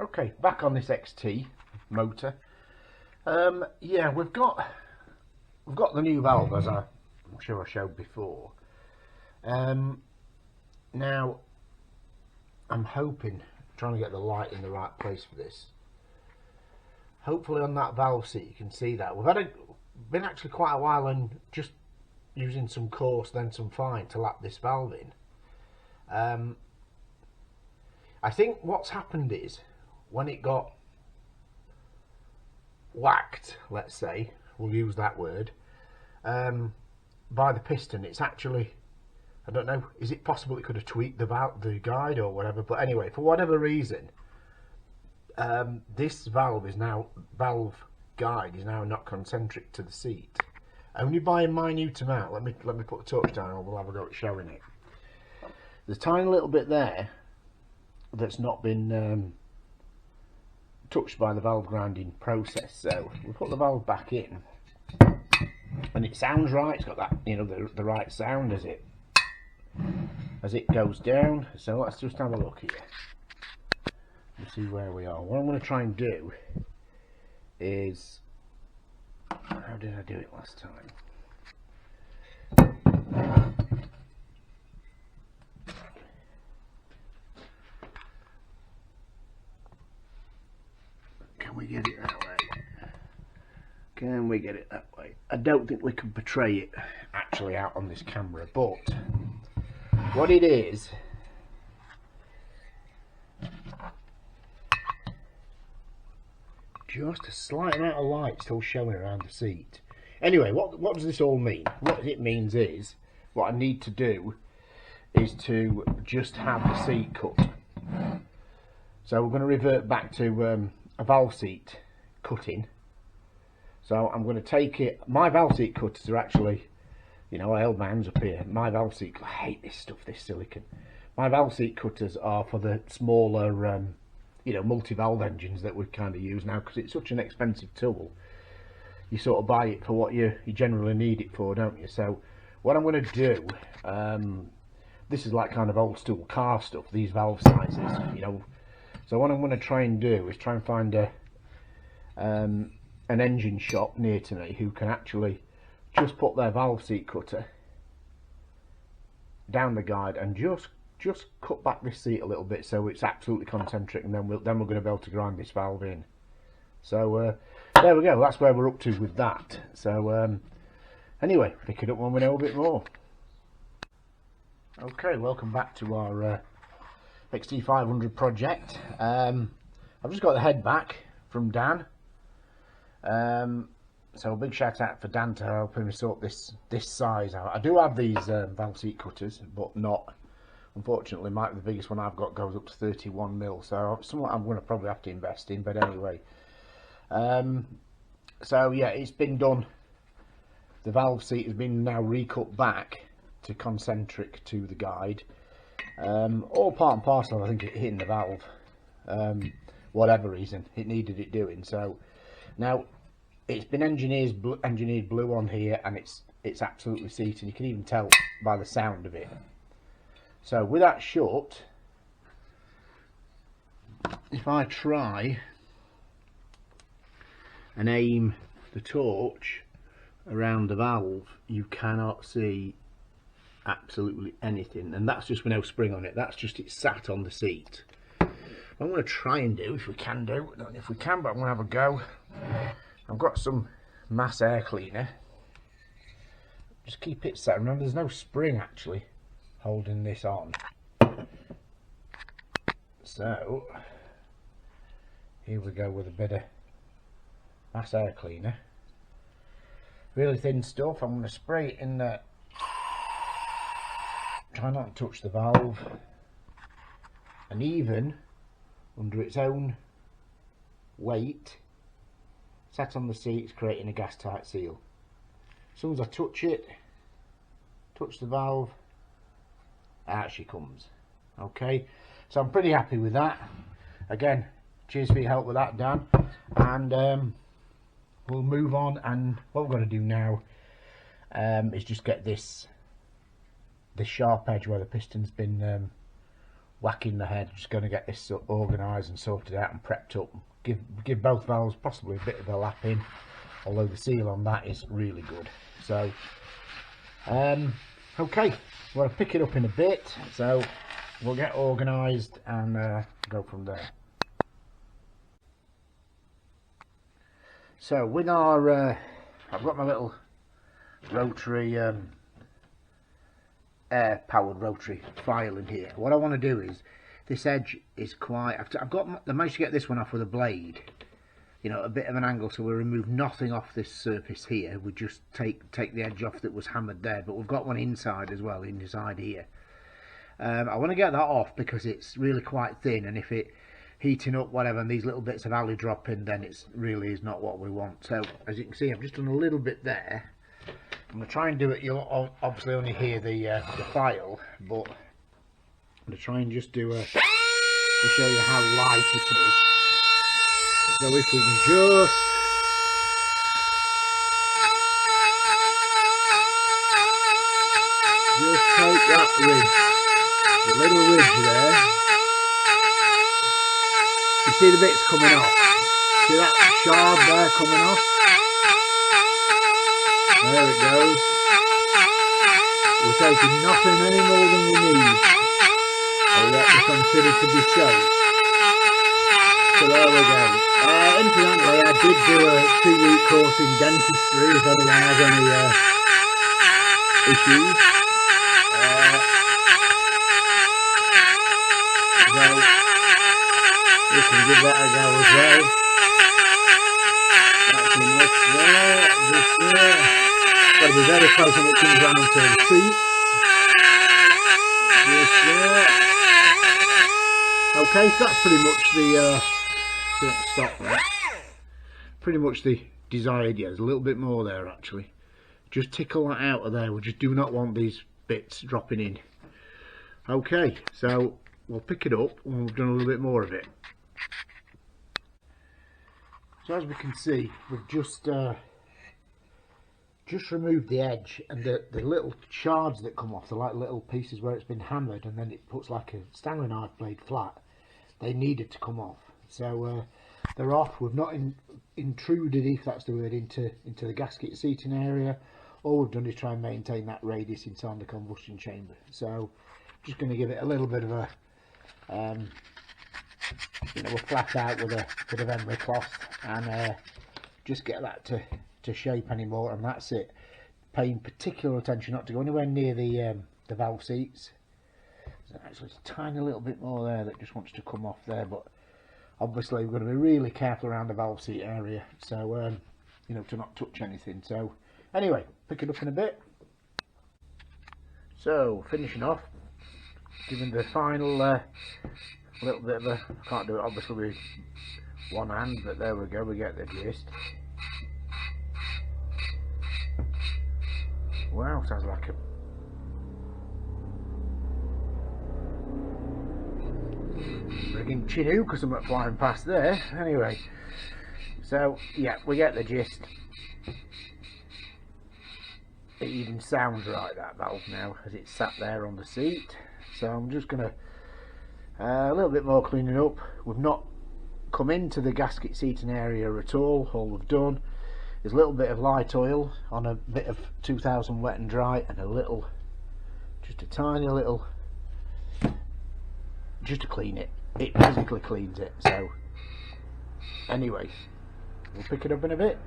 Okay, back on this XT motor. Yeah, we've got the new valve, as I'm sure I showed before. Now I'm hoping, trying to get the light in the right place for this. Hopefully on that valve seat you can see that we've been actually quite a while and just using some coarse then some fine to lap this valve in. I think what's happened is when it got whacked, let's say, we'll use that word, by the piston, it's actually, I don't know, is it possible it could have tweaked the guide or whatever, but anyway, for whatever reason, this valve guide is now not concentric to the seat, only by a minute amount. Let me put the torch down and we'll have a go at showing it. There's a tiny little bit there that's not been touched by the valve grinding process, so we'll put the valve back in and it sounds right. It's got that, you know, the right sound as it goes down. So let's just have a look here and see where we are. What I'm going to try and do is, how did I do it last time? Can we get it that way? Can we get it that way? I don't think we can portray it actually out on this camera, but what it is, just a slight amount of light still showing around the seat. Anyway, what does this all mean? What it means is, what I need to do is to just have the seat cut. So we're going to revert back to a valve seat cutting. So I'm going to take it, my valve seat cutters are actually, you know, I held my hands up here, my valve seat, I hate this stuff, this silicon. My valve seat cutters are for the smaller, you know, multi-valve engines that we kind of use now, because it's such an expensive tool. You sort of buy it for what you generally need it for, don't you? So what I'm going to do, this is like kind of old school car stuff, these valve sizes, you know. So what I'm going to try and do is try and find an engine shop near to me who can actually just put their valve seat cutter down the guide and just cut back this seat a little bit so it's absolutely concentric, and then we're going to be able to grind this valve in. So there we go, that's where we're up to with that. So anyway, pick it up when we know a bit more. Okay, welcome back to our XT500 project. I've just got the head back from Dan. So a big shout out for Dan to help me sort this size out. I do have these valve seat cutters, but not, unfortunately, the biggest one I've got goes up to 31mm, so somewhat I'm going to probably have to invest in, but anyway. So yeah, it's been done. The valve seat has been now recut back to concentric to the guide. All part and parcel, I think, it hitting the valve. Whatever reason, it needed it doing. So now it's been engineered blue on here, and it's absolutely seated. You can even tell by the sound of it. So with that shut, if I try and aim the torch around the valve, you cannot see absolutely anything, and that's just with no spring on it. That's just it sat on the seat. What I'm going to try and do, if we can do, I don't know if we can, but I'm going to have a go. I've got some mass air cleaner. Just keep it set. Remember, there's no spring actually holding this on. So here we go with a bit of mass air cleaner. Really thin stuff. I'm going to spray it in there. Try not to touch the valve, and even under its own weight, sat on the seat, it's creating a gas tight seal. As soon as I touch it, touch the valve, out she comes. Okay, so I'm pretty happy with that. Again, cheers for your help with that, Dan, and we'll move on. And what we're going to do now is just get this sharp edge where the piston's been whacking the head. Just going to get this organised and sorted out and prepped up. Give both valves possibly a bit of a lap in, although the seal on that is really good. So okay, we'll pick it up in a bit, so we'll get organised and go from there. So with our I've got my little rotary air powered rotary file in here. What I want to do is, this edge is quite, I managed to get this one off with a blade, you know, a bit of an angle, so we remove nothing off this surface here. We just take the edge off that was hammered there, but we've got one inside as well, inside here. I want to get that off because it's really quite thin, and if it heating up whatever and these little bits of alley drop in, then it's really is not what we want. So as you can see, I've just done a little bit there. I'm going to try and do it. You'll obviously only hear the file, but I'm going to try and just do to show you how light it is. So if we can just take that ridge, the little ridge there. You see the bits coming off? See that shard there coming off? There it goes. We're taking nothing any more than we need, or what we consider to be safe. So there we go. Incidentally, I did do a 2-week course in dentistry if anyone has any issues. We can give that a go as well. That's enough there, just there. Got to be very close when it comes round to the seats. Just there. Okay, so that's pretty much the stop there. Pretty much the desired. Yeah, there's a little bit more there actually. Just tickle that out of there. We just do not want these bits dropping in. Okay, so we'll pick it up when we've done a little bit more of it. So as we can see, we've just removed the edge, and the little shards that come off, the like little pieces where it's been hammered and then it puts like a Stanley knife blade flat, they needed to come off. So they're off. We've not intruded, if that's the word, into the gasket seating area. All we've done is try and maintain that radius inside the combustion chamber. So just going to give it a little bit of a you know, we're flat out with a bit of emery cloth and just get that to shape anymore, and that's it. Paying particular attention not to go anywhere near the valve seats. There's actually a tiny little bit more there that just wants to come off there, but obviously we're going to be really careful around the valve seat area, so you know, to not touch anything. So anyway, pick it up in a bit. So finishing off, giving the final little bit of a, I can't do it obviously with one hand, but there we go, we get the gist. Wow, sounds like a friggin' Chinook or something flying past there. Anyway, so yeah, we get the gist. It even sounds right, that valve, now as it's sat there on the seat. So I'm just gonna a little bit more cleaning up. We've not come into the gasket seating area at all. All we've done is a little bit of light oil on a bit of 2000 wet and dry, and a little, just a tiny little, just to clean it. It physically cleans it. So anyway, we'll pick it up in a bit.